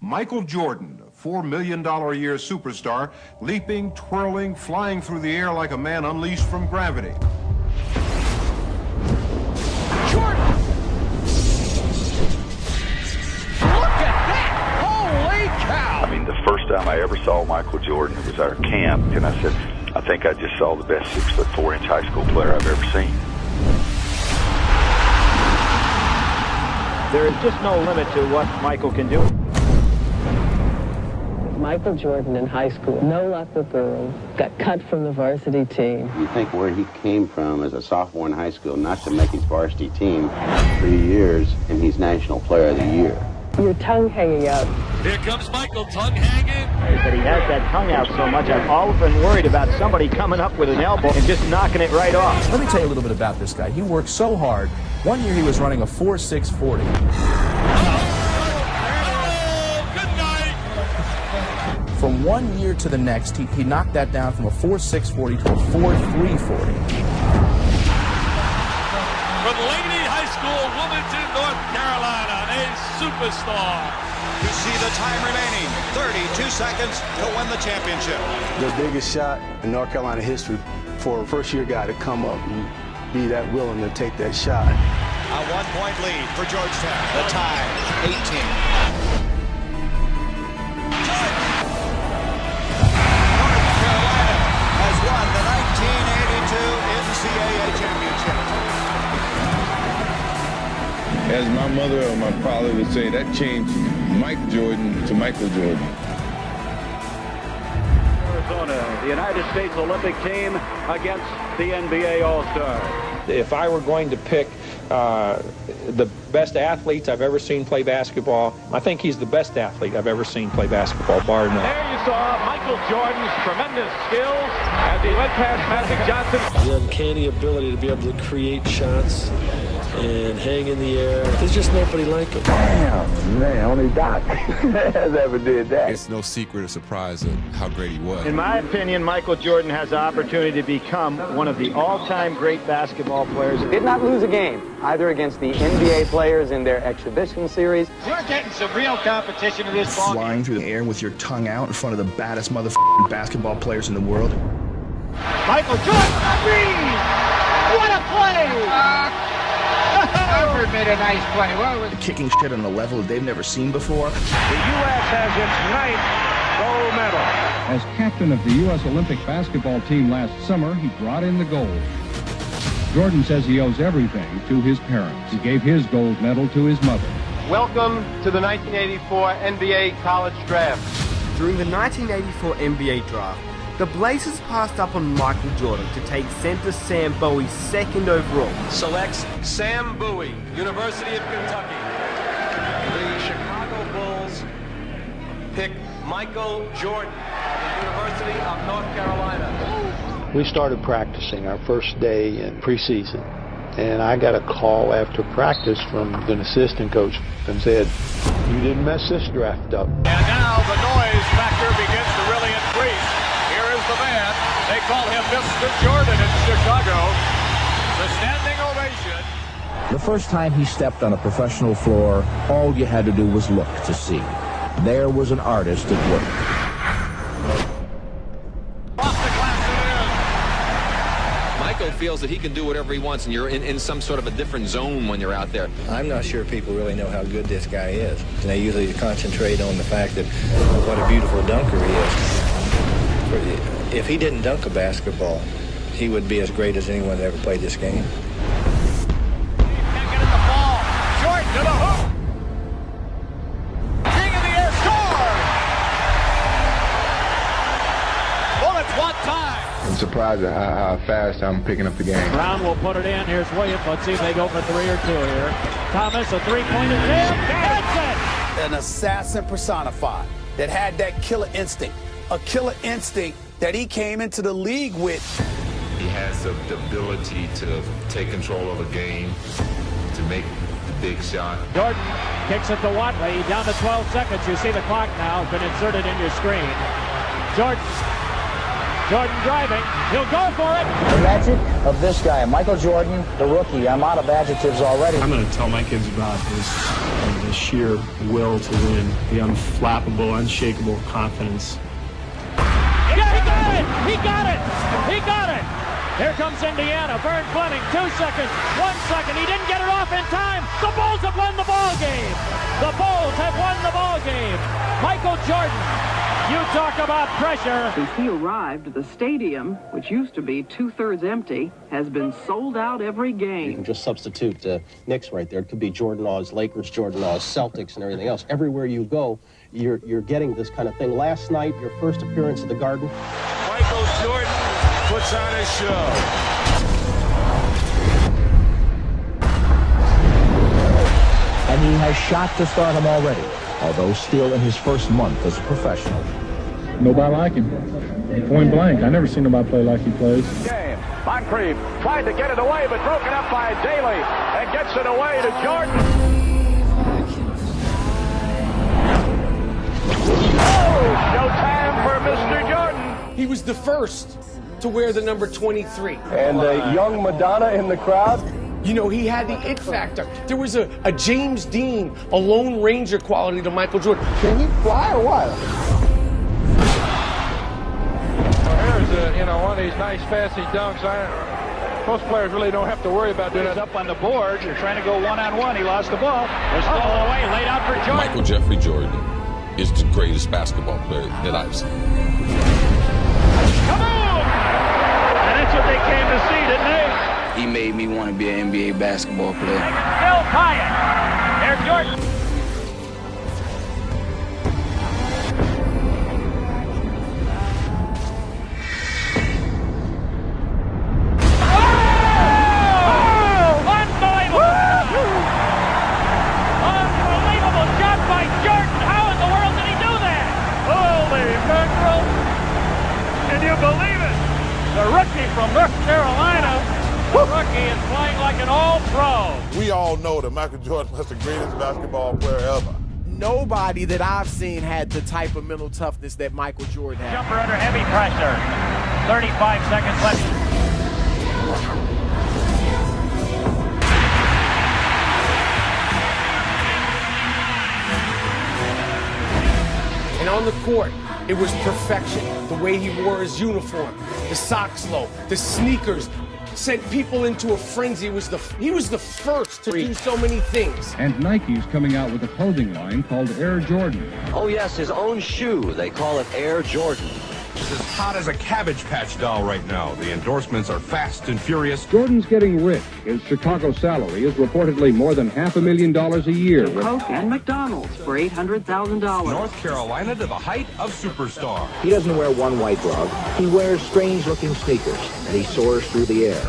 Michael Jordan, a $4 million a year superstar, leaping, twirling, flying through the air like a man unleashed from gravity. Jordan! Look at that! Holy cow! I mean, the first time I ever saw Michael Jordan, it was our camp, and I said, I think I just saw the best 6'4" high school player I've ever seen. There is just no limit to what Michael can do. Michael Jordan in high school, no luck with girls, got cut from the varsity team. You think where he came from as a sophomore in high school, not to make his varsity team 3 years, and he's National Player of the Year. Your tongue hanging out. Here comes Michael, tongue hanging. But he has that tongue out so much, I've often worried about somebody coming up with an elbow and just knocking it right off. Let me tell you a little bit about this guy. He worked so hard. One year he was running a 4.640. From 1 year to the next, he knocked that down from a 4.640 to a 4.340. From Laney High School, Wilmington, North Carolina, a superstar. You see the time remaining, 32 seconds to win the championship. The biggest shot in North Carolina history for a first-year guy to come up and be that willing to take that shot. A 1-point lead for Georgetown. The tie, 18. Has won the 1982 NCAA championship. As my mother or my father would say, that changed Mike Jordan to Michael Jordan. Arizona, the United States Olympic team against the NBA All-Stars. If I were going to pick the best athletes I've ever seen play basketball, I think he's the best athlete I've ever seen play basketball, bar none. There you saw Michael Jordan's tremendous skills as he went past Magic Johnson. The uncanny ability to be able to create shots and hang in the air. There's just nobody like him. Damn, man, only Doc has ever did that. It's no secret or surprise of how great he was. In my opinion, Michael Jordan has the opportunity to become one of the all-time great basketball players. Did not lose a game, either against the NBA players in their exhibition series. We're getting some real competition in this ball. Flying through the air with your tongue out in front of the baddest motherfucking basketball players in the world. Michael Jordan, what a play! Harvard made a nice play. Well, Kicking shit on a level that they've never seen before. The U.S. has its ninth gold medal. As captain of the U.S. Olympic basketball team last summer, he brought in the gold. Jordan says he owes everything to his parents. He gave his gold medal to his mother. Welcome to the 1984 NBA College Draft. During the 1984 NBA Draft, the Blazers passed up on Michael Jordan to take center Sam Bowie second overall. Selects Sam Bowie, University of Kentucky. The Chicago Bulls pick Michael Jordan of the University of North Carolina. We started practicing our first day in preseason, and I got a call after practice from an assistant coach and said, "You didn't mess this draft up." And now the noise factor begins to really increase. Here is the man. They call him Mr. Jordan in Chicago. The standing ovation. The first time he stepped on a professional floor, all you had to do was look to see. There was an artist at work. Michael feels that he can do whatever he wants, and you're in some sort of a different zone when you're out there. I'm not sure people really know how good this guy is. And they usually concentrate on the fact that what a beautiful dunker he is. If he didn't dunk a basketball, he would be as great as anyone that ever played this game. Can't get at the ball. Jordan to the hoop. King in the air, score! Bullets one time. I'm surprised at how fast I'm picking up the game. Brown will put it in. Here's Williams. Let's see if they go for 3 or 2 here. Thomas, a three-point attempt. That's it! An assassin personified that had that killer instinct. A killer instinct that he came into the league with. He has the ability to take control of a game, to make the big shot. Jordan kicks it to Watley. Down to 12 seconds. You see the clock now has been inserted in your screen. Jordan Jordan driving. He'll go for it. The magic of this guy, Michael Jordan, the rookie. I'm out of adjectives already. I'm going to tell my kids about his sheer will to win, the unflappable, unshakable confidence. Yeah, he got it! He got it! He got it! Here comes Indiana. Vern Fleming, 2 seconds, 1 second. He didn't get it off in time. The Bulls have won the ball game. The Bulls have won the ball game. Michael Jordan, you talk about pressure. Since he arrived, the stadium, which used to be 2/3 empty, has been sold out every game. You can just substitute Knicks right there. It could be Jordan Laws, Lakers, Jordan Laws, Celtics, and everything else. Everywhere you go, you're getting this kind of thing. Last night, your first appearance at the Garden. Michael Jordan puts on a show. And he has shot to stardom already, although still in his first month as a professional. Nobody like him. Point blank. I never seen nobody play like he plays. Game. Moncrief tried to get it away, but broken up by Daly and gets it away to Jordan. Oh, showtime for Mr. Jordan. He was the first to wear the number 23. And young Madonna in the crowd. You know, he had the it factor. There was a James Dean, a Lone Ranger quality to Michael Jordan. Can he fly or what? Well, here's one of these nice fancy dunks. Most players really don't have to worry about doing it. Up on the board. You're trying to go one-on-one. He lost the ball. It's stolen away, laid out for Jordan. Michael Jeffrey Jordan is the greatest basketball player that I've seen. Kaboom! And that's what they came to see, didn't they? He made me want to be an NBA basketball player. Still tie it. There's Jordan. The rookie from North Carolina, the rookie is playing like an all-pro. We all know that Michael Jordan was the greatest basketball player ever. Nobody that I've seen had the type of mental toughness that Michael Jordan had. Jumper under heavy pressure. 35 seconds left. And on the court, it was perfection. The way he wore his uniform, the socks low, the sneakers, sent people into a frenzy. He was the first to do so many things. And Nike's coming out with a clothing line called Air Jordan. Oh yes, his own shoe. They call it Air Jordan. It's as hot as a Cabbage Patch doll right now. The endorsements are fast and furious. Jordan's getting rich. His Chicago salary is reportedly more than $500,000 a year. Coke and McDonald's for $800,000. North Carolina to the height of superstar. He doesn't wear one white glove. He wears strange-looking sneakers, and he soars through the air.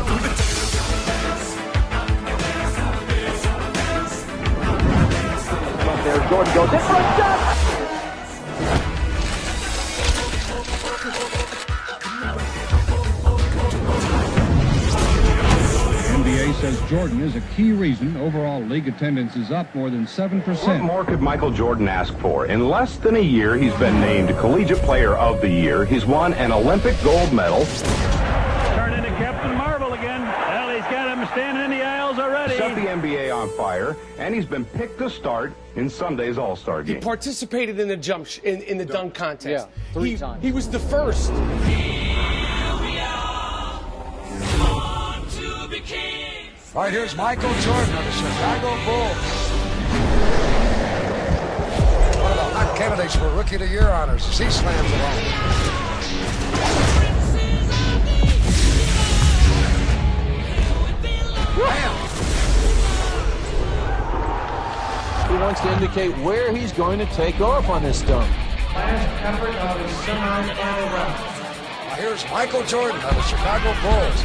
There, Jordan goes in for a shot. Says Jordan is a key reason overall league attendance is up more than 7%. What more could Michael Jordan ask for? In less than a year, he's been named Collegiate Player of the Year. He's won an Olympic gold medal. Turned into Captain Marvel again. Well, he's got him standing in the aisles already. Set the NBA on fire, and he's been picked to start in Sunday's All-Star game. He participated in the in the dunk contest. Yeah, 3 times. He was the first. All right, here's Michael Jordan of the Chicago Bulls. One of the hot candidates for Rookie of the Year honors as he slams it home. He wants to indicate where he's going to take off on this dunk. Last effort of his semi-final round. Here's Michael Jordan of the Chicago Bulls.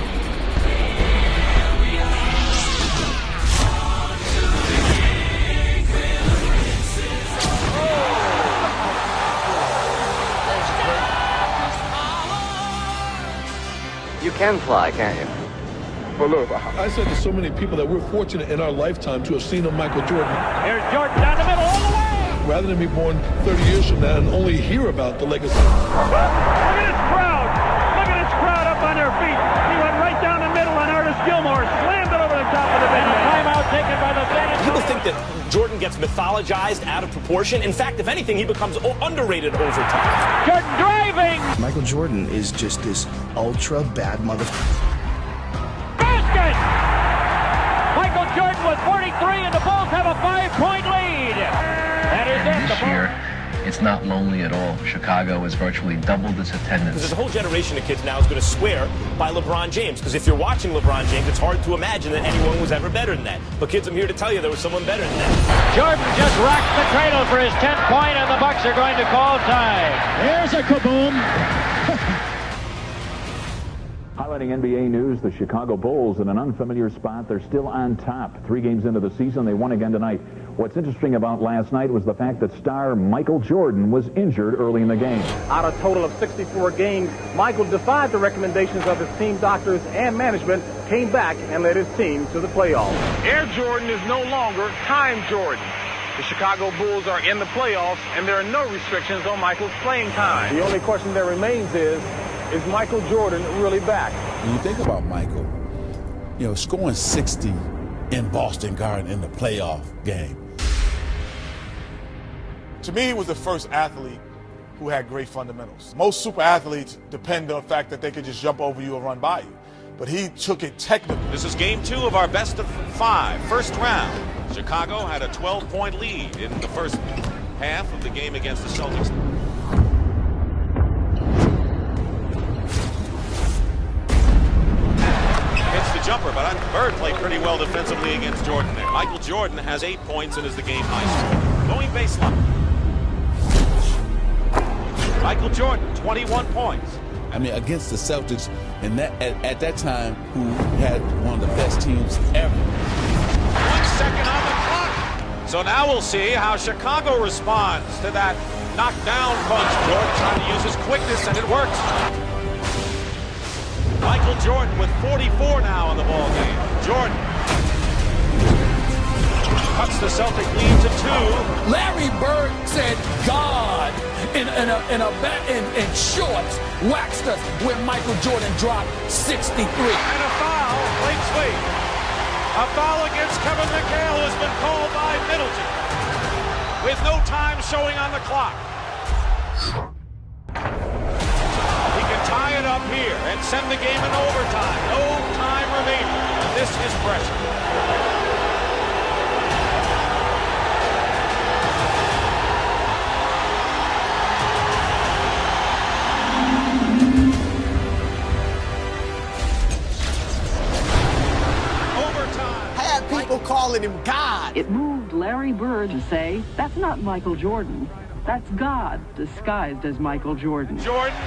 You can fly, can't you? Well, look, I said to so many people that we're fortunate in our lifetime to have seen a Michael Jordan. Here's Jordan down the middle all the way. Rather than be born 30 years from now and only hear about the legacy. Look at this crowd. Look bare feet. He went right down the middle, and Artis Gilmore slammed it over the top of the big man. Timeout taken by the San Antonio. People think that Jordan gets mythologized out of proportion. In fact, if anything, he becomes underrated over time. Jordan driving. Michael Jordan is just this ultra bad motherfucker. Basket! Michael Jordan with 43, and the Bulls have a 5-point lead. That is it. This year, it's not lonely at all. Chicago has virtually doubled its attendance. There's a whole generation of kids now who's going to swear by LeBron James. Because if you're watching LeBron James, it's hard to imagine that anyone was ever better than that. But kids, I'm here to tell you there was someone better than that. Jordan just rocked the cradle for his 10th point, and the Bucks are going to call time. Here's a kaboom. Highlighting NBA news, the Chicago Bulls in an unfamiliar spot. They're still on top. 3 games into the season, they won again tonight. What's interesting about last night was the fact that star Michael Jordan was injured early in the game. Out of a total of 64 games, Michael defied the recommendations of his team doctors and management, came back and led his team to the playoffs. Air Jordan is no longer Time Jordan. The Chicago Bulls are in the playoffs, and there are no restrictions on Michael's playing time. The only question that remains is Michael Jordan really back? When you think about Michael, you know, scoring 60 in Boston Garden in the playoff game. To me, he was the first athlete who had great fundamentals. Most super athletes depend on the fact that they could just jump over you and run by you. But he took it technically. This is game 2 of our best of 5, first round. Chicago had a 12-point lead in the first half of the game against the Celtics. It's the jumper, but Bird played pretty well defensively against Jordan there. Michael Jordan has 8 points and is the game high scorer. Going baseline. Michael Jordan, 21 points. I mean, against the Celtics, and at that time, who had one of the best teams ever. 1 second on the clock. So now we'll see how Chicago responds to that knockdown punch. Jordan trying to use his quickness, and it works. Michael Jordan with 44 now in the ball game. Jordan cuts the Celtic lead to 2. Larry Bird said God in shorts waxed us when Michael Jordan dropped 63. And a foul, late sweep. A foul against Kevin McHale has been called by Middleton with no time showing on the clock. He can tie it up here and send the game in overtime. No time remaining. This is pressure. People calling him God. It moved Larry Bird to say, that's not Michael Jordan. That's God disguised as Michael Jordan. Jordan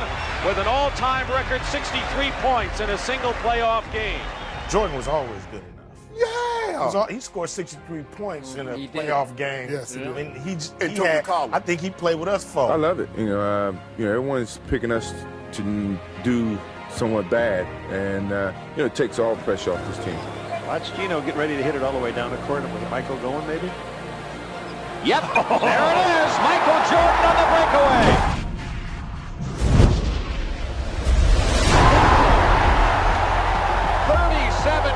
with an all-time record 63 points in a single playoff game. Jordan was always good enough. Yeah. He scored 63 points in a playoff game. Yes, he did. And I think he played with us for. I love it. You know, everyone's picking us to do somewhat bad, and it takes all pressure off this team. Watch Gino get ready to hit it all the way down the court with Michael going, maybe? Yep, there it is. Michael Jordan on the breakaway.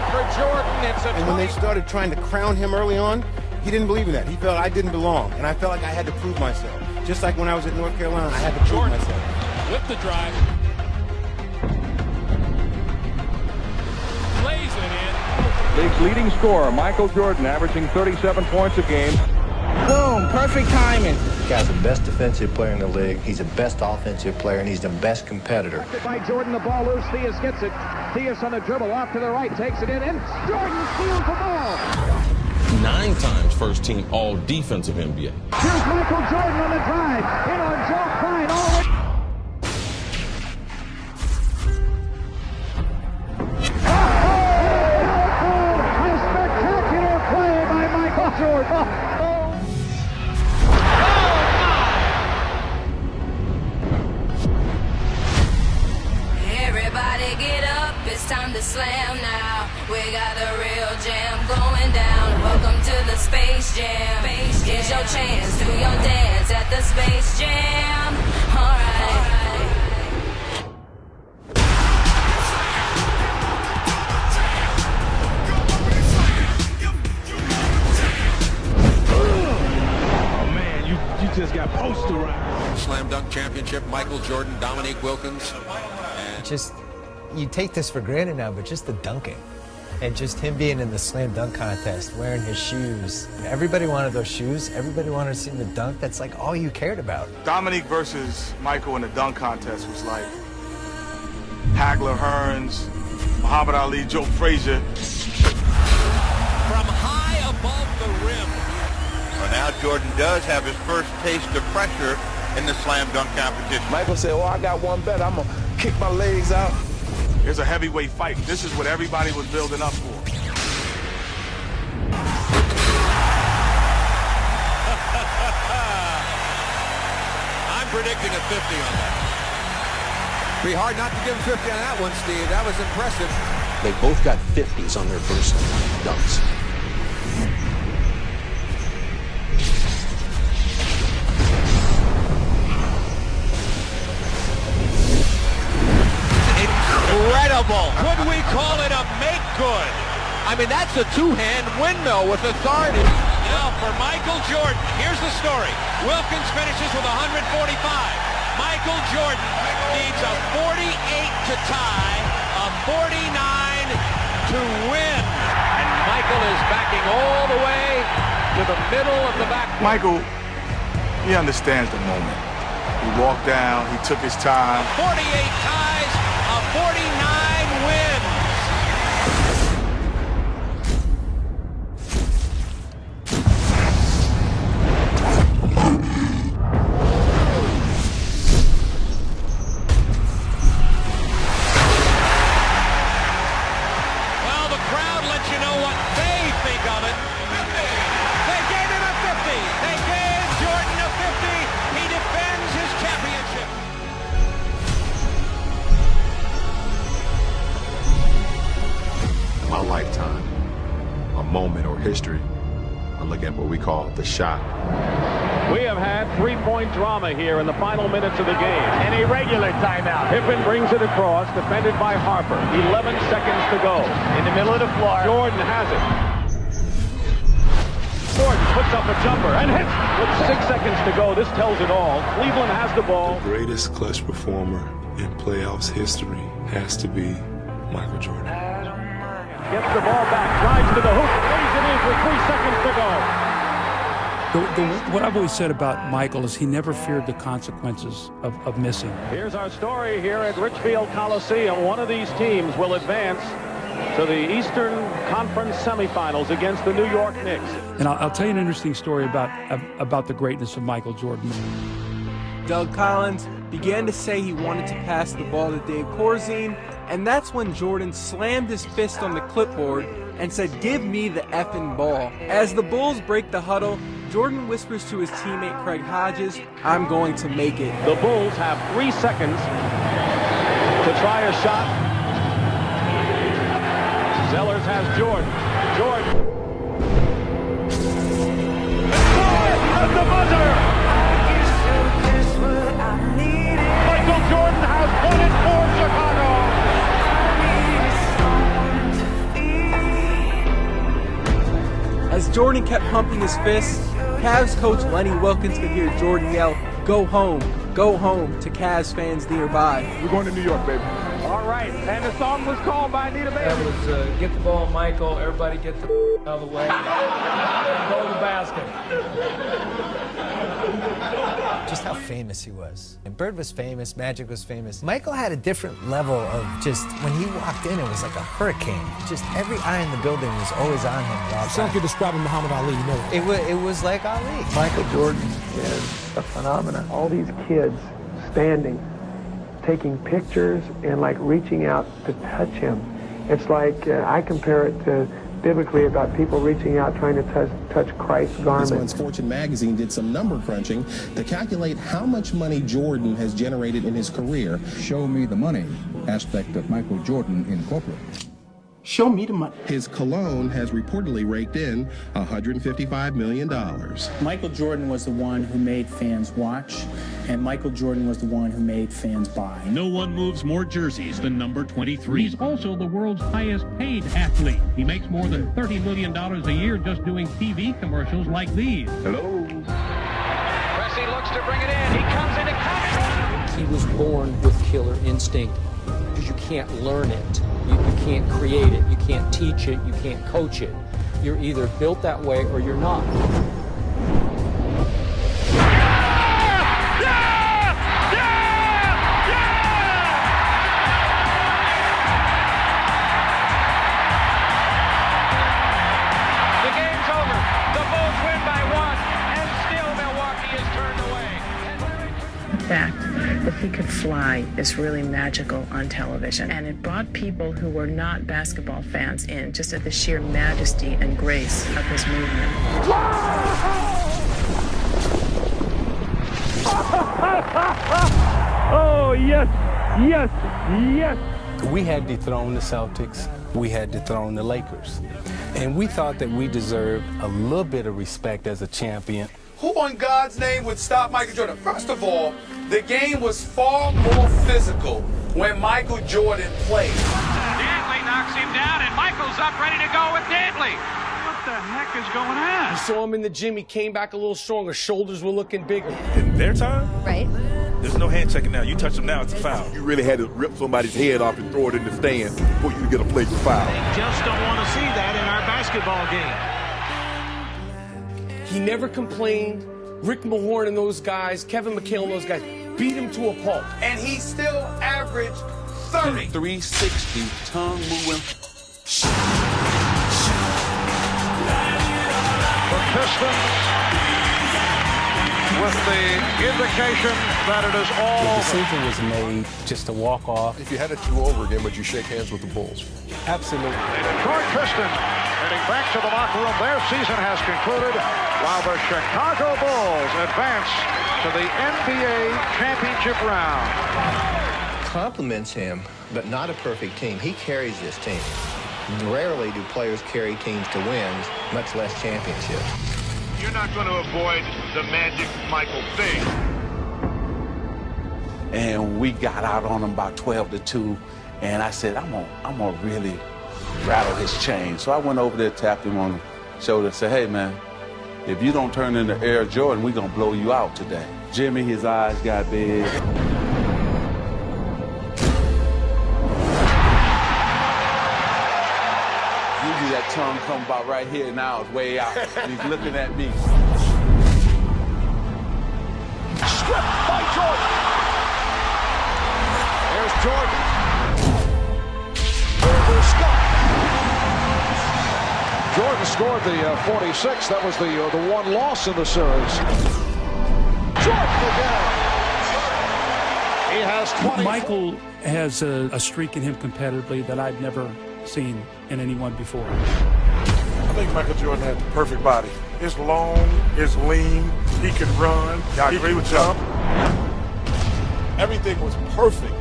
For Jordan, it's a. And when they started trying to crown him early on, he didn't believe in that. He felt I didn't belong, and I felt like I had to prove myself. Just like when I was at North Carolina, I had to prove myself. With the drive. Lays it in. League's leading scorer, Michael Jordan, averaging 37 points a game. Boom, perfect timing. This guy's the best defensive player in the league. He's the best offensive player, and he's the best competitor. By Jordan, the ball loose. Theus gets it. Theus on the dribble, off to the right, takes it in, and Jordan steals the ball. 9 times first team all defensive NBA. Here's Michael Jordan on the drive. In on Joe Klein, all the way. Everybody get up, it's time to slam now. We got the real jam going down. Welcome to the Space Jam. Here's your chance, do your dance at the Space Jam. Alright. Slam dunk championship, Michael Jordan, Dominique Wilkins. Just, you take this for granted now, but just the dunking. And just him being in the slam dunk contest, wearing his shoes. Everybody wanted those shoes. Everybody wanted to see him dunk. That's like all you cared about. Dominique versus Michael in the dunk contest was like Hagler, Hearns, Muhammad Ali, Joe Frazier. From high above the rim. Well, now Jordan does have his first taste of pressure in the slam dunk competition. Michael said, "Oh, I got one better. I'm gonna kick my legs out." It's a heavyweight fight. This is what everybody was building up for. I'm predicting a 50 on that. Be hard not to give him 50 on that one, Steve. That was impressive. They both got 50s on their first dunks. Incredible. Could we call it a make good? I mean, that's a two-hand windmill with authority. Now for Michael Jordan. Here's the story. Wilkins finishes with 145. Michael Jordan needs a 48 to tie, a 49 to win. And Michael is backing all the way to the middle of the back. Michael, he understands the moment. He walked down, he took his time. 48 ties, a 49 wins. Lifetime, a moment or history. I look at what we call the shot. We have had three-point drama here in the final minutes of the game. An irregular timeout. Pippen brings it across, defended by Harper. 11 seconds to go. In the middle of the floor. Jordan has it. Jordan puts up a jumper and hits with 6 seconds to go. This tells it all. Cleveland has the ball. The greatest clutch performer in playoffs history has to be Michael Jordan. Gets the ball back, drives to the hoop, lays it in with 3 seconds to go. What I've always said about Michael is he never feared the consequences of missing. Here's our story here at Richfield Coliseum. One of these teams will advance to the Eastern Conference semifinals against the New York Knicks. And I'll tell you an interesting story about the greatness of Michael Jordan. Doug Collins began to say he wanted to pass the ball to Dave Corzine, and that's when Jordan slammed his fist on the clipboard and said, "Give me the effing ball." As the Bulls break the huddle, Jordan whispers to his teammate Craig Hodges, "I'm going to make it." The Bulls have 3 seconds to try a shot. Zellers has Jordan. Jordan. At the buzzer! Michael Jordan has won it for Chicago! As Jordan kept pumping his fists, Cavs coach Lenny Wilkins could hear Jordan yell, go home," to Cavs fans nearby. We're going to New York, baby. All right, and the song was called by Anita Bailey. That was get the ball, Michael. Everybody get the out of the way. Go to the basket. Just how famous he was. And Bird was famous, Magic was famous. Michael had a different level of just, when he walked in, it was like a hurricane. Just every eye in the building was always on him. It sounds like you're describing Muhammad Ali, you know. It was like Ali. Michael Jordan is a phenomenon. All these kids standing, taking pictures and like reaching out to touch him. It's like, I compare it to biblically about people reaching out trying to touch Christ's garment. This month's Fortune magazine did some number crunching to calculate how much money Jordan has generated in his career. Show me the money aspect of Michael Jordan in corporate. Show me the money. His cologne has reportedly raked in $155 million. Michael Jordan was the one who made fans watch, and Michael Jordan was the one who made fans buy. No one moves more jerseys than number 23. He's also the world's highest paid athlete. He makes more than $30 million a year just doing TV commercials like these. Hello. Pressey looks to bring it in. He was born with killer instinct because you can't learn it. You can't create it. You can't teach it. You can't coach it. You're either built that way or you're not. The fact that he could fly is really magical on television, and it brought people who were not basketball fans in just at the sheer majesty and grace of his movement. Oh, yes, yes, yes. We had dethroned the Celtics. We had dethroned the Lakers. And we thought that we deserved a little bit of respect as a champion. Who in God's name would stop Michael Jordan? First of all, the game was far more physical when Michael Jordan played. Dantley knocks him down, and Michael's up ready to go with Dantley. What the heck is going on? You saw him in the gym. He came back a little stronger. Shoulders were looking bigger. In their time? Right. There's no hand checking now. You touch him now, it's a foul. You really had to rip somebody's head off and throw it in the stands for you to get a flagrant foul. Just don't want to see that in our basketball game. He never complained. Rick Mahorn and those guys, Kevin McHale and those guys, beat him to a pulp. And he still averaged 30. 360, tongue moving. The Pistons with the indication that it is all The over. decision was made just to walk off. If you had it 2 over again, would you shake hands with the Bulls? Absolutely. The Detroit Pistons heading back to the locker room. Their season has concluded, while the Chicago Bulls advance to the NBA championship round. Compliments him, but not a perfect team. He carries this team. Rarely do players carry teams to wins, much less championships. You're not going to avoid the Magic Michael thing. And we got out on him about 12-2. And I said, I'm gonna really rattle his chain. So I went over there, tapped him on the shoulder, and said, hey, man, if you don't turn into Air Jordan, we're gonna blow you out today. Jimmy, his eyes got big. Usually that tongue come about right here, now it's way out. And he's looking at me. Stripped by Jordan. There's Jordan. Jordan scored the 46. That was the one loss in the series. Jordan again. He has 20. Michael has a streak in him competitively that I've never seen in anyone before. I think Michael Jordan had the perfect body. It's long, it's lean, he can run, I agree with you. Everything was perfect.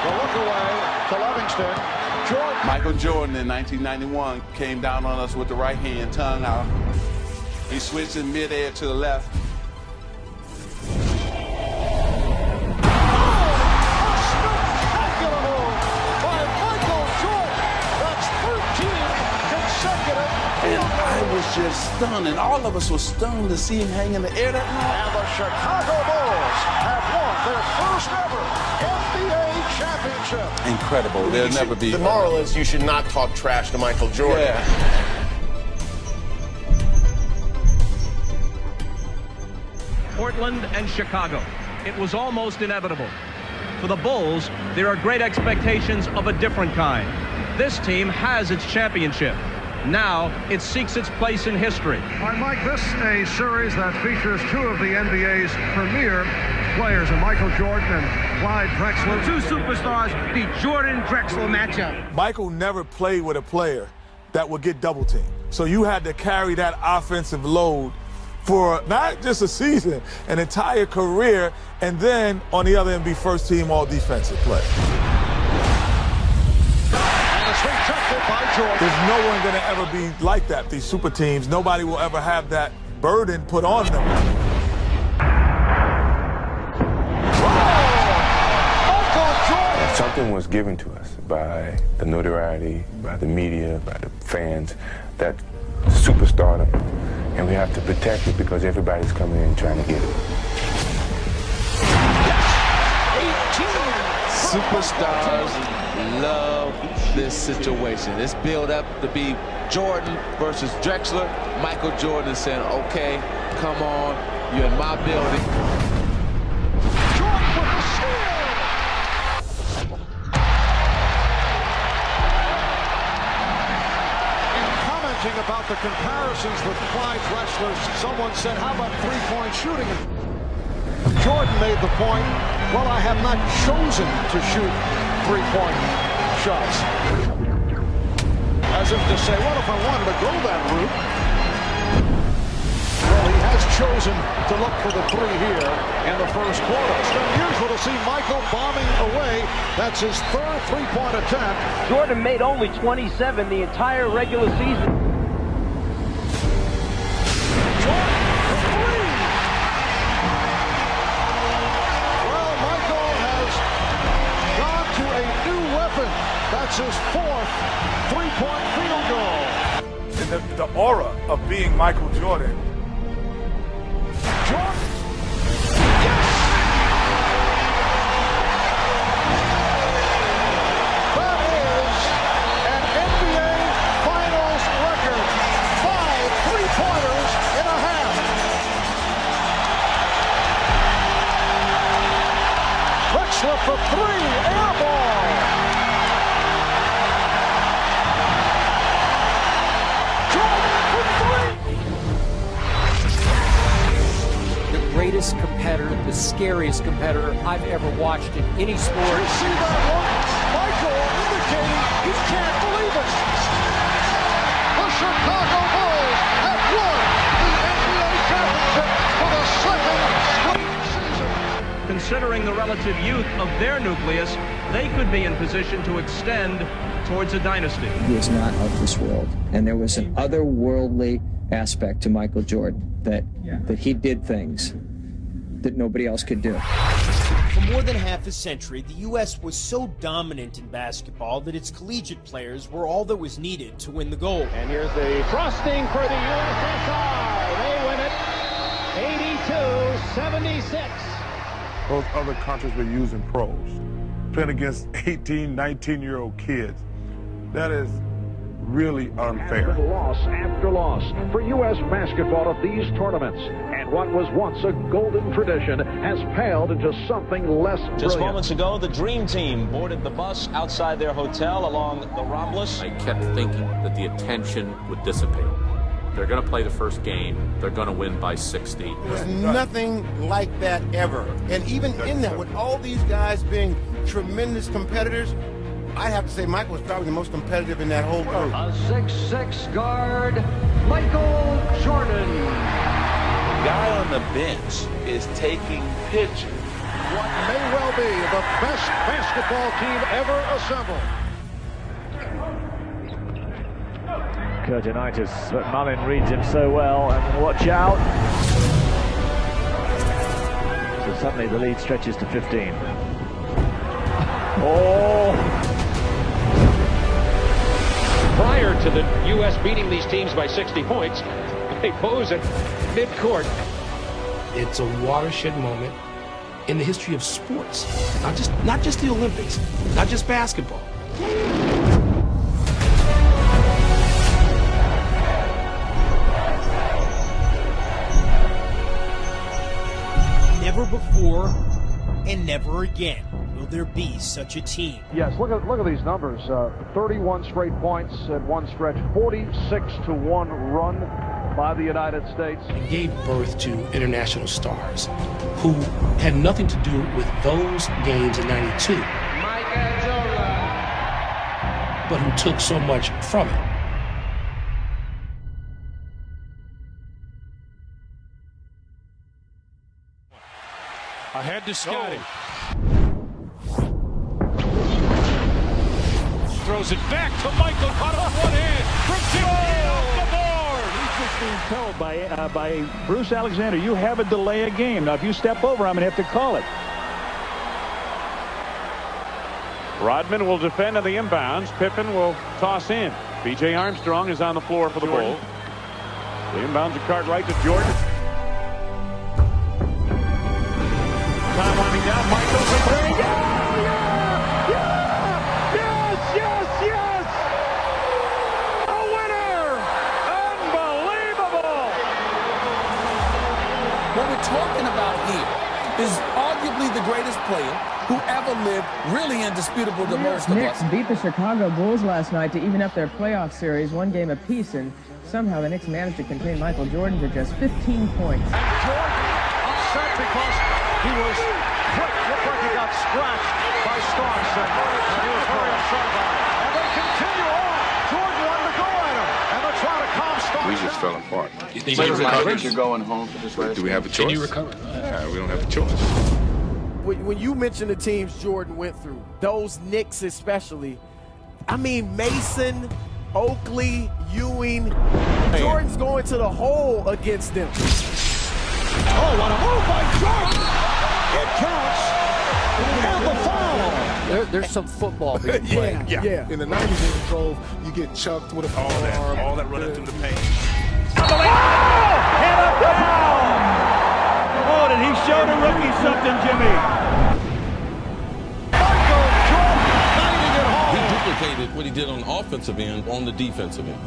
The look away to Livingston. Jordan. Michael Jordan in 1991 came down on us with the right hand, tongue out. He switched in midair to the left. Spectacular move by Michael Jordan. That's 13 consecutive. And I was just stunned, and all of us were stunned to see him hang in the air that night. And the Chicago Bulls have won their first ever NBA championship. Incredible. There'll never be. The moral is you should not talk trash to Michael Jordan. Yeah. Portland and Chicago. It was almost inevitable. For the Bulls, there are great expectations of a different kind. This team has its championship. Now it seeks its place in history. All right, Mike, this is a series that features two of the NBA's premier players, Michael Jordan and Clyde Drexler. Two superstars, the Jordan-Drexler matchup. Michael never played with a player that would get double teamed. So you had to carry that offensive load for not just a season, an entire career, and then on the other end be first team all defensive play. There's no one going to ever be like that, these super teams. Nobody will ever have that burden put on them. Something was given to us by the notoriety, by the media, by the fans, that superstardom, and we have to protect it because everybody's coming in trying to get it. superstars love this situation. It's built up to be Jordan versus Drexler. Michael Jordan saying, okay, come on, you're in my building. Jordan with the steal! In commenting about the comparisons with Clyde Drexler, someone said, how about three-point shooting? Jordan made the point, well, I have not chosen to shoot three-point shots. As if to say, what if I wanted to go that route? Well, he has chosen to look for the three here in the first quarter. It's unusual to see Michael bombing away. That's his third three-point attempt. Jordan made only 27 the entire regular season. That's his fourth three-point field goal. And the aura of being Michael Jordan. Jordan. Yes! That is an NBA Finals record. 5 three-pointers in a half. Drexler for three, air ball. Greatest competitor, the scariest competitor I've ever watched in any sport. You see that look? Michael indicating he can't believe it. The Chicago Bulls have won the NBA championship for the second straight season. Considering the relative youth of their nucleus, they could be in position to extend towards a dynasty. He is not of this world, and there was an otherworldly aspect to Michael Jordan that he did things that nobody else could do. For more than half a century, the U.S. was so dominant in basketball that its collegiate players were all that was needed to win the gold. And here's the thrusting for the USSR. They win it 82-76. Those other countries were using pros, playing against 18, 19-year-old kids. That is really unfair. Loss after loss for U.S. basketball at these tournaments. And what was once a golden tradition has paled into something less brilliant. Just moments ago, the Dream Team boarded the bus outside their hotel along the Ramblas. I kept thinking that the attention would dissipate. They're going to play the first game. They're going to win by 60. There's nothing like that ever. And even in that, with all these guys being tremendous competitors, I have to say Michael was probably the most competitive in that whole group. A 6'6" guard, Michael Jordan. The guy on the bench is taking pictures. What may well be the best basketball team ever assembled. Curtinitis, but Mullin reads him so well, and watch out. So suddenly the lead stretches to 15. Oh! Prior to the U.S. beating these teams by 60 points, they pose at midcourt. It's a watershed moment in the history of sports. Not just the Olympics, not just basketball. Never before and never again will there be such a team. Yes, look at these numbers. 31 straight points at one stretch, 46-1 run by the United States. And gave birth to international stars who had nothing to do with those games in '92, but who took so much from it. Ahead to Scotty. Throws it back to Michael, caught on one hand from 15 off the board. He's just being told by Bruce Alexander, you have a delay of game. Now, if you step over, I'm going to have to call it. Rodman will defend on the inbounds. Pippen will toss in. B.J. Armstrong is on the floor for the Bulls. The inbounds are Cartwright to Jordan. Time winding down. Michael for three. Yeah! is arguably the greatest player who ever lived, really indisputable to most of us. Knicks beat the Chicago Bulls last night to even up their playoff series, one game apiece, and somehow the Knicks managed to contain Michael Jordan to just 15 points. And Jordan upset because he was quick. Looked like he got scratched by Starks, and he was very upset about it. And they continue on. Jordan wanted to go at him, and they're trying to calm Starks. We just fell apart. You think you're going home for this race? Do we have a choice? Can you recover? Yeah, we don't have a choice. When you mention the teams Jordan went through, those Knicks especially, I mean Mason, Oakley, Ewing, Jordan's going to the hole against them. Oh, what a move by Jordan! It counts, and the foul. There's some football being played. Yeah. In the 90s, in drove, you get chucked with a forearm. All that running through the paint. And a foul! Oh, did he show the rookie something, Jimmy? Michael Jordan guiding it home. He duplicated what he did on the offensive end on the defensive end.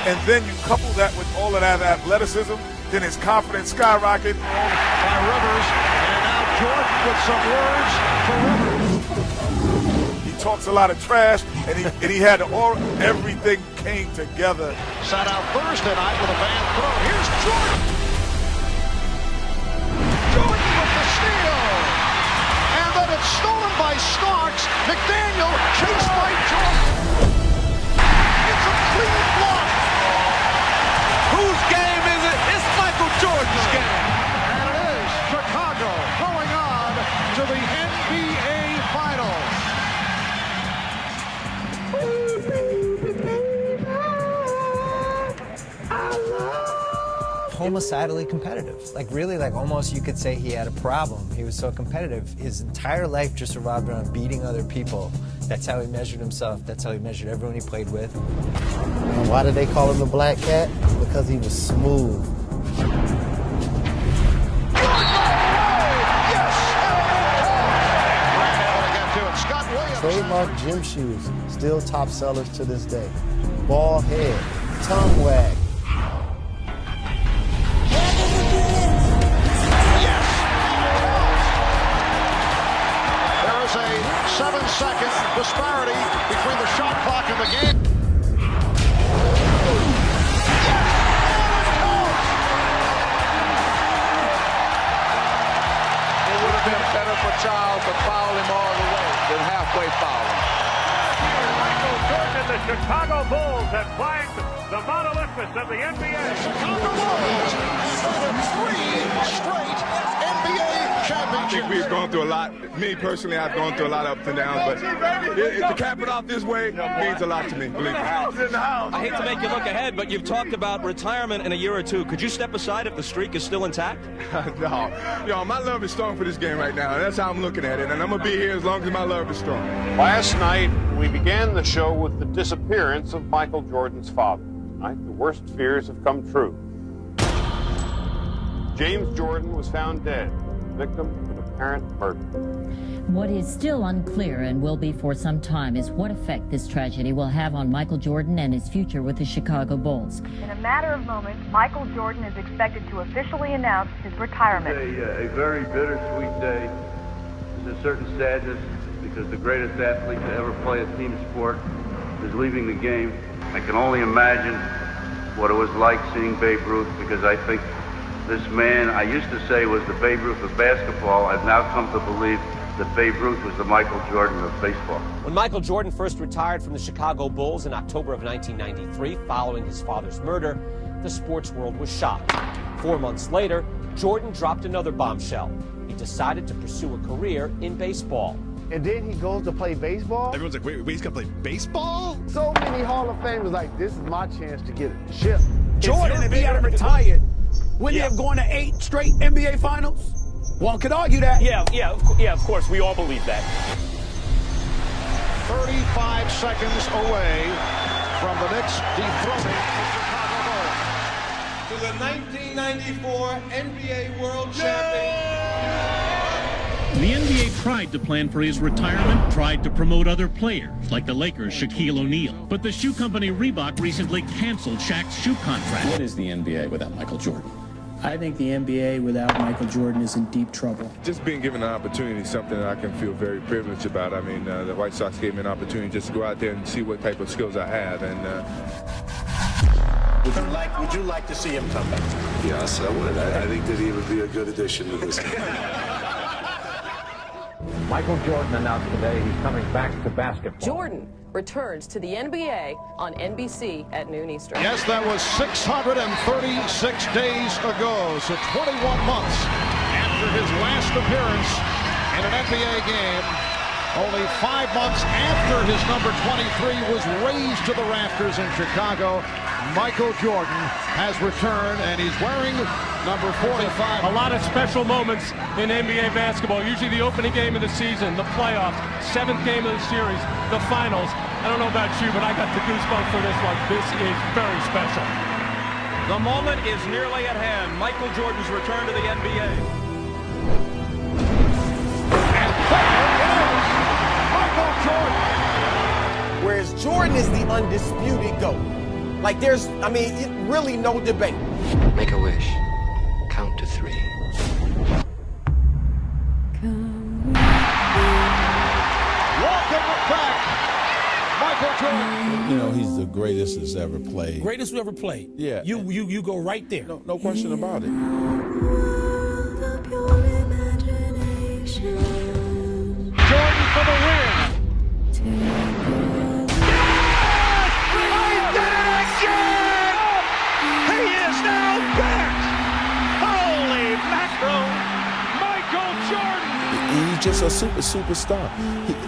And then you couple that with all of that athleticism, then his confidence skyrocket. By Rivers, and now Jordan with some words for Rivers. He talks a lot of trash, and he had everything came together. Sat out Thursday night with a bad throw. Here's Jordan. Jordan with the steal. And then it's stolen by Starks. McDaniel chased by Jordan. It's a clean block. Whose game is it? It's Michael Jordan's game. And it is Chicago going on to the NBA Finals. Homicidally competitive. Like really, like almost you could say he had a problem. He was so competitive. His entire life just revolved around beating other people. That's how he measured himself. That's how he measured everyone he played with. And why did they call him the Black Cat? Because he was smooth. Trademark gym shoes, still top sellers to this day. Ball head, tongue wag. There is a 7-second disparity between the shot clock and the game. It would have been better for Charles to foul him all the way than halfway foul him. Michael Jordan and the Chicago Bulls have flanked the Mount Olympus of the NBA. Chicago Bulls for 3 straight NBA championships. I think we've gone through a lot. Me personally, I've gone through a lot of ups and downs, but to cap it off this way means a lot to me, believe me. I hate to make you look ahead, but you've talked about retirement in a year or two. Could you step aside if the streak is still intact? No. Yo, my love is strong for this game right now. That's how I'm looking at it, and I'm going to be here as long as my love is strong. Last night, we began the show with the disappearance of Michael Jordan's father. Tonight, the worst fears have come true. James Jordan was found dead, victim of an apparent murder. What is still unclear and will be for some time is what effect this tragedy will have on Michael Jordan and his future with the Chicago Bulls. In a matter of moments, Michael Jordan is expected to officially announce his retirement. It's a very bittersweet day. There's a certain sadness because the greatest athlete to ever play a team sport is leaving the game. I can only imagine what it was like seeing Babe Ruth, because I think this man, I used to say, was the Babe Ruth of basketball. I've now come to believe that Babe Ruth was the Michael Jordan of baseball. When Michael Jordan first retired from the Chicago Bulls in October of 1993, following his father's murder, the sports world was shocked. 4 months later, Jordan dropped another bombshell. He decided to pursue a career in baseball. And then he goes to play baseball? Everyone's like, wait, he's gonna play baseball? So many Hall of Famers like, this is my chance to get a chip. Jordan, if he had retired, wouldn't he have gone to 8 straight NBA Finals? One could argue that. Yeah, of course. We all believe that. 35 seconds away from the Knicks dethroning the Chicago Bulls. To the 1994 NBA World Champion. The NBA tried to plan for his retirement, tried to promote other players, like the Lakers' Shaquille O'Neal. But the shoe company Reebok recently canceled Shaq's shoe contract. What is the NBA without Michael Jordan? I think the NBA without Michael Jordan is in deep trouble. Just being given an opportunity is something that I can feel very privileged about. I mean, the White Sox gave me an opportunity just to go out there and see what type of skills I have. And would you like to see him come back? Yes, I would. I think that he would be a good addition to this game. Michael Jordan announced today he's coming back to basketball. Jordan returns to the NBA on NBC at noon Eastern. Yes, that was 636 days ago, so 21 months after his last appearance in an NBA game. Only 5 months after his number 23 was raised to the rafters in Chicago, Michael Jordan has returned, and he's wearing number 45. A lot of special moments in NBA basketball. Usually the opening game of the season, the playoffs, 7th game of the series, the finals. I don't know about you, but I got the goosebumps for this one. This is very special. The moment is nearly at hand. Michael Jordan's return to the NBA. And there it is, Michael Jordan. Whereas Jordan is the undisputed GOAT. Like there's, I mean, really no debate. Make a wish. Count to 3. Welcome back, Michael Jordan. You know, he's the greatest that's ever played. Greatest who ever played. Yeah. You go right there. No question about it. Jordan for the win. He's just a superstar.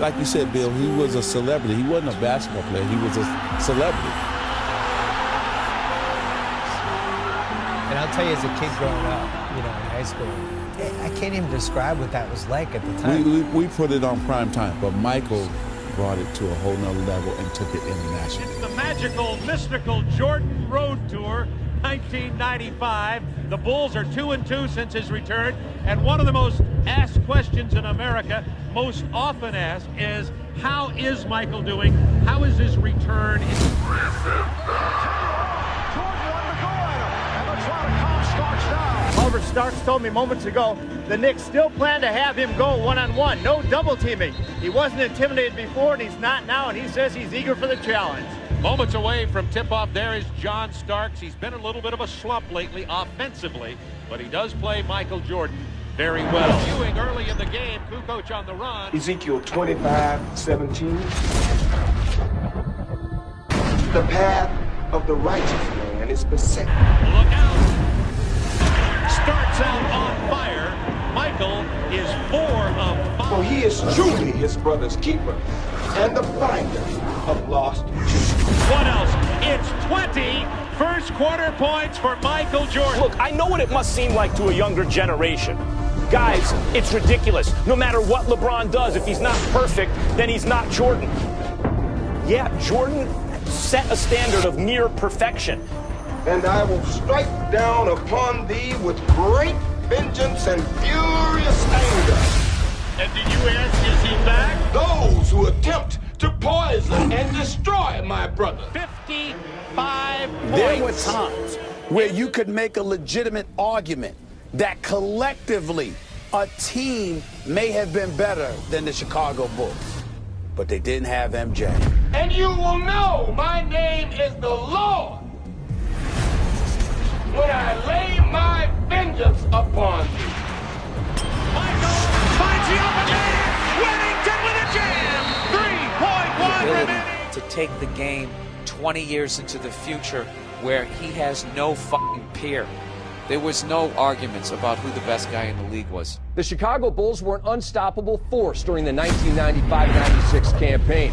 Like you said, Bill, he was a celebrity. He wasn't a basketball player. He was a celebrity. And I'll tell you, as a kid growing up, you know, in high school, I can't even describe what that was like at the time. We put it on prime time, but Michael brought it to a whole nother level and took it international. It's the magical, mystical Jordan Road Tour, 1995. The Bulls are 2-2 since his return, and one of the most asked questions in America, most often asked, is how is Michael doing? How is his return? Jordan wanted to go at him, and they're trying to calm Starks down. However, Starks told me moments ago the Knicks still plan to have him go one-on-one, no double teaming. He wasn't intimidated before, and he's not now, and he says he's eager for the challenge. Moments away from tip-off, there is John Starks. He's been a little bit of a slump lately offensively, but he does play Michael Jordan very well. Viewing early in the game, Kukoc on the run. Ezekiel 25:17. The path of the righteous man is beset. Look out. Starts out on fire. Michael is 4 of 5. For he is truly his brother's keeper and the finder of lost children. What else? It's 20 first quarter points for Michael Jordan. Look, I know what it must seem like to a younger generation. Guys, it's ridiculous. No matter what LeBron does, if he's not perfect, then he's not Jordan. Yeah, Jordan set a standard of near perfection. And I will strike down upon thee with great vengeance and furious anger. And did you ask, is he back? Those who attempt to poison and destroy my brother. 55 points. There were times where you could make a legitimate argument that collectively a team may have been better than the Chicago Bulls, but they didn't have MJ. And you will know my name is the Lord when I lay my vengeance upon thee. Michael finds the open man. Whittington with a jam. 3.1 remaining. To take the game 20 years into the future where he has no fucking peer. There was no arguments about who the best guy in the league was. The Chicago Bulls were an unstoppable force during the 1995-96 campaign.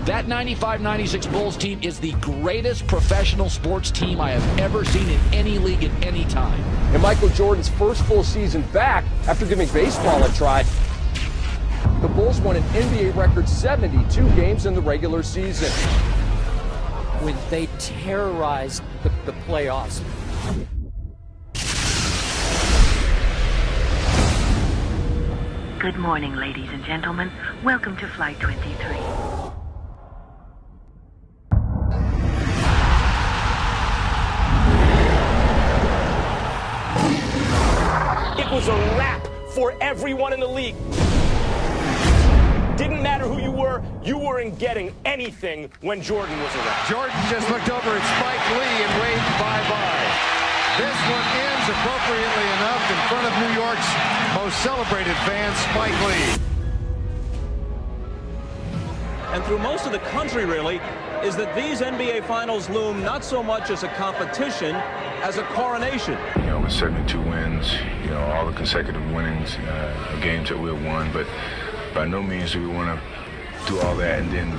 That 95-96 Bulls team is the greatest professional sports team I have ever seen in any league at any time. In Michael Jordan's first full season back, after giving baseball a try, the Bulls won an NBA record 72 games in the regular season. When they terrorized the playoffs. Good morning, ladies and gentlemen. Welcome to Flight 23. It was a wrap for everyone in the league. Didn't matter who you weren't getting anything when Jordan was around. Jordan just looked over at Spike Lee and waved bye-bye. This one ends appropriately enough in front of New York's most celebrated fan, Spike Lee. And through most of the country, really, is that these NBA Finals loom not so much as a competition as a coronation. You know, with 72 wins, you know, all the consecutive winnings, games that we've won, but by no means do we want to do all that and then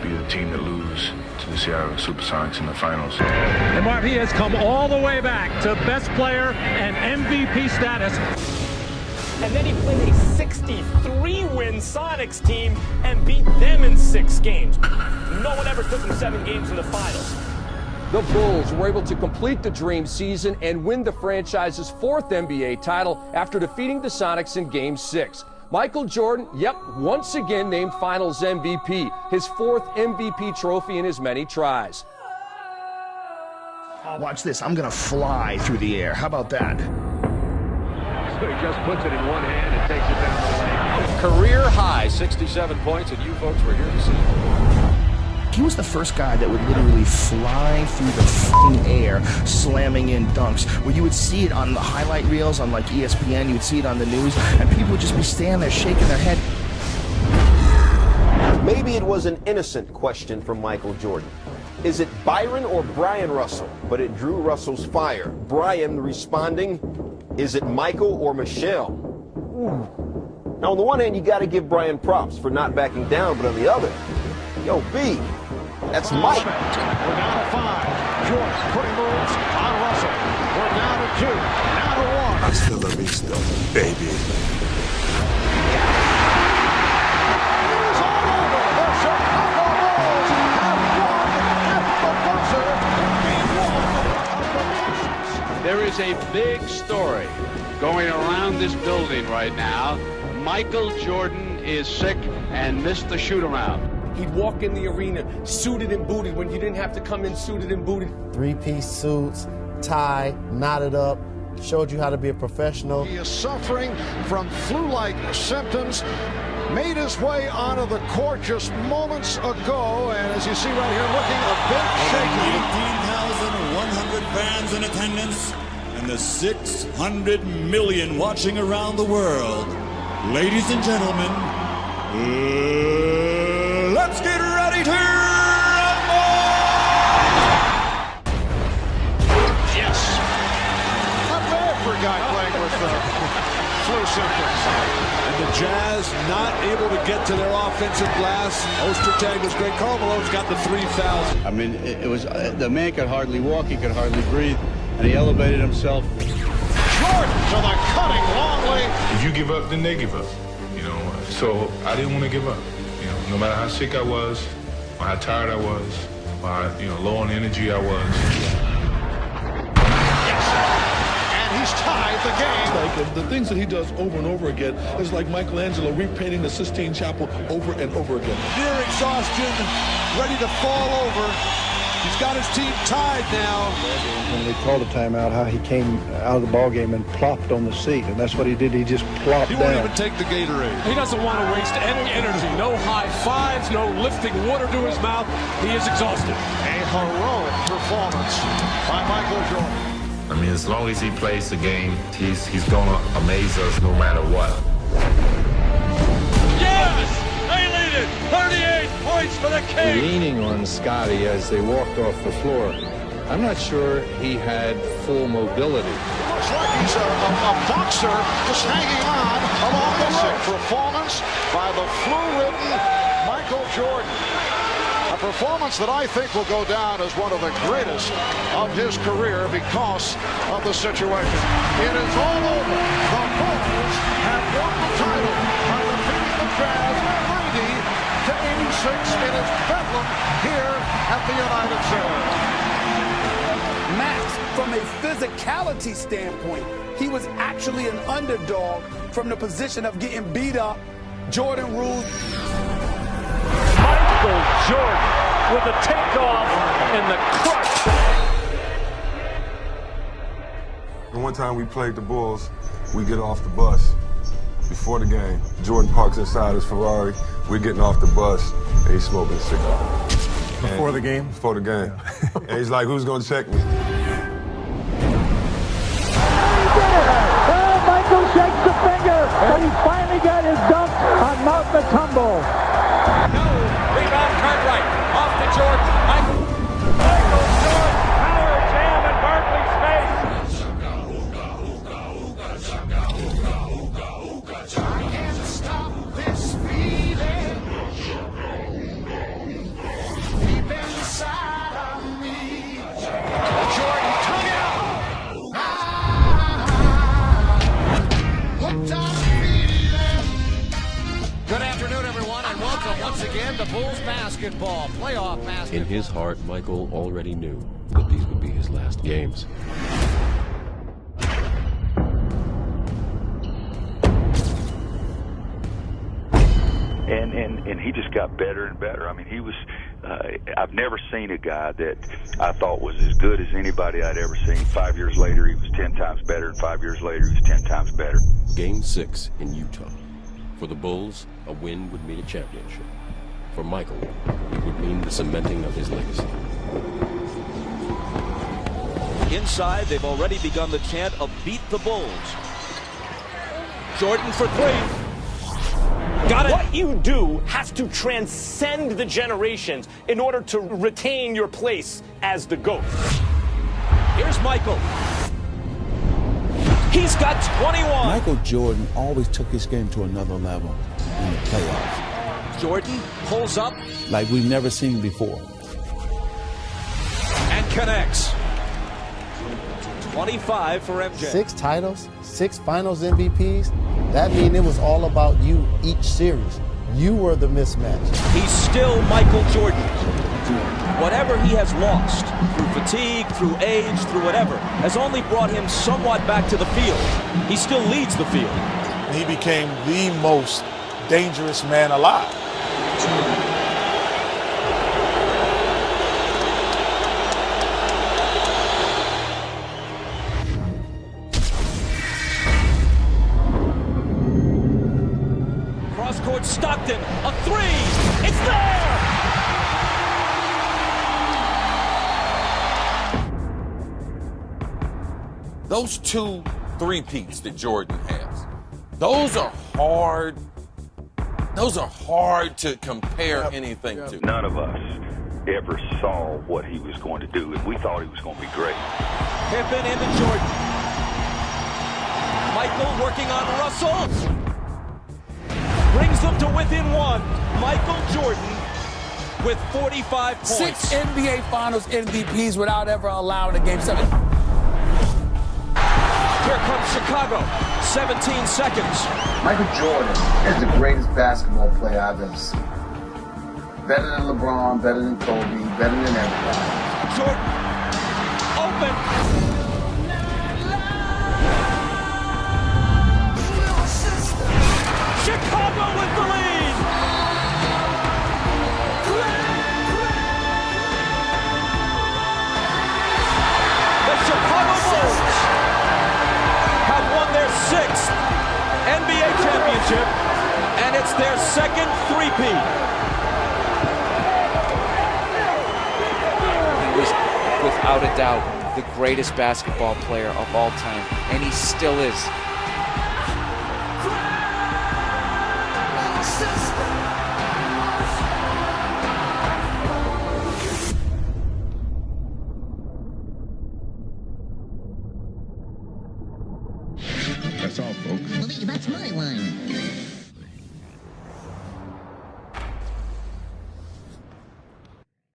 be the team that lose to the Seattle Supersonics in the finals. And Marv, he has come all the way back to best player and MVP status. And then he played a 63-win Sonics team and beat them in 6 games. No one ever took him 7 games in the finals. The Bulls were able to complete the dream season and win the franchise's 4th NBA title after defeating the Sonics in Game 6. Michael Jordan, once again named Finals MVP, his 4th MVP trophy in his many tries. Watch this, I'm gonna fly through the air. How about that? So he just puts it in one hand and takes it down the lane. Career high, 67 points, and you folks were here to see it. He was the first guy that would literally fly through the f***ing air, slamming in dunks, where you would see it on the highlight reels on like ESPN, you would see it on the news, and people would just be standing there shaking their head. Maybe it was an innocent question from Michael Jordan. Is it Byron or Brian Russell? But it drew Russell's fire. Brian responding, is it Michael or Michelle? Ooh. Now, on the one hand, you got to give Brian props for not backing down, but on the other, yo, B, that's Mike. We're down to 5. Jordan putting moves on Russell. We're down to 2. Now to 1. Hasta la vista, baby. It is all over. The Chicago Bulls have won at the buzzer. There is a big story going around this building right now. Michael Jordan is sick and missed the shoot-around. He'd walk in the arena suited and booted when you didn't have to come in suited and booted. 3-piece suits, tie, knotted up, showed you how to be a professional. He is suffering from flu-like symptoms. Made his way onto the court just moments ago, and as you see right here, looking a bit shaky. 19,100 fans in attendance, and the 600 million watching around the world. Ladies and gentlemen, let's get ready to rumble! Yes. Not bad for a guy playing with flu symptoms. And the Jazz not able to get to their offensive glass. Ostertag was great. Karl Malone's got the 3 fouls. I mean, it was the man could hardly walk. He could hardly breathe. And he elevated himself. Jordan to the cutting Longley. If you give up, then they give up. You know, so I didn't want to give up. You know, no matter how sick I was, or how tired I was, or how, low on energy I was. Yes, and he's tied the game. Like the things that he does over and over again is like Michelangelo repainting the Sistine Chapel over and over again. Near exhaustion, ready to fall over. He's got his team tied now. When they called a timeout, how he came out of the ball game and plopped on the seat, and that's what he did. He just plopped down. He won't even take the Gatorade. He doesn't want to waste any energy. No high fives, no lifting water to his mouth. He is exhausted. A heroic performance by Michael Jordan. I mean, as long as he plays the game, he's going to amaze us no matter what. Yes! They lead it! 38 points for the Kings! Leaning on Scotty as they walked off the floor. I'm not sure he had full mobility. It looks like he's a boxer just hanging on along the road. Performance by the flu-ridden Michael Jordan. A performance that I think will go down as one of the greatest of his career because of the situation. It is all over. The Bulls have won the title by defeating the Jazz 90-86 in its bedlam here at the United Center. Max, from a physicality standpoint, he was actually an underdog from the position of getting beat up. Jordan ruled. Michael Jordan with the takeoff and the crush. The one time we played the Bulls, we get off the bus before the game. Jordan parks inside his Ferrari. We're getting off the bus, and he's smoking a cigar. Before the game? Before the game. Yeah. And he's like, who's going to check me? Michael shakes the finger, and he finally got his dunk on Mount Matumbo. No, rebound Cartwright, off to Jordan. Michael Jordan, power jam in Barkley's face. I can't stop this feeling deep inside of me. Jordan, tongue out. Hooked on feeling. Good afternoon, everyone, and welcome once again to Bulls basketball, playoff basketball. In his heart, Michael already knew that these would be his last games. And he just got better and better. I mean, he was, I've never seen a guy that I thought was as good as anybody I'd ever seen. 5 years later, he was 10 times better, and 5 years later, he was 10 times better. Game 6 in Utah. For the Bulls, a win would mean a championship. For Michael, it would mean the cementing of his legacy. Inside, they've already begun the chant of beat the Bulls. Jordan for three. Got it. What you do has to transcend the generations in order to retain your place as the GOAT. Here's Michael. He's got 21. Michael Jordan always took his game to another level in the playoffs. Jordan pulls up. Like we've never seen before. And connects. 25 for MJ. 6 titles, 6 finals MVPs. That means it was all about you each series. You were the mismatch. He's still Michael Jordan. Whatever he has lost, through fatigue, through age, through whatever, has only brought him somewhat back to the field. He still leads the field. He became the most dangerous man alive. Cross-court Stockton, a three! It's there! Those 2 three-peats that Jordan has, those are hard to compare anything to. None of us ever saw what he was going to do, and we thought he was going to be great. Pippen into Jordan. Michael working on Russell. Brings them to within 1. Michael Jordan with 45 points. 6 NBA Finals MVPs without ever allowing a Game 7. Here comes Chicago. 17 seconds. Michael Jordan is the greatest basketball player I've ever seen. Better than LeBron, better than Kobe, better than everybody. Jordan, open. Chicago with the lead. The Chicago Bulls have won their 6th NBA championship, and it's their 2nd three-peat. He was, without a doubt, the greatest basketball player of all time, and he still is. That's all, folks. Well, that's my line.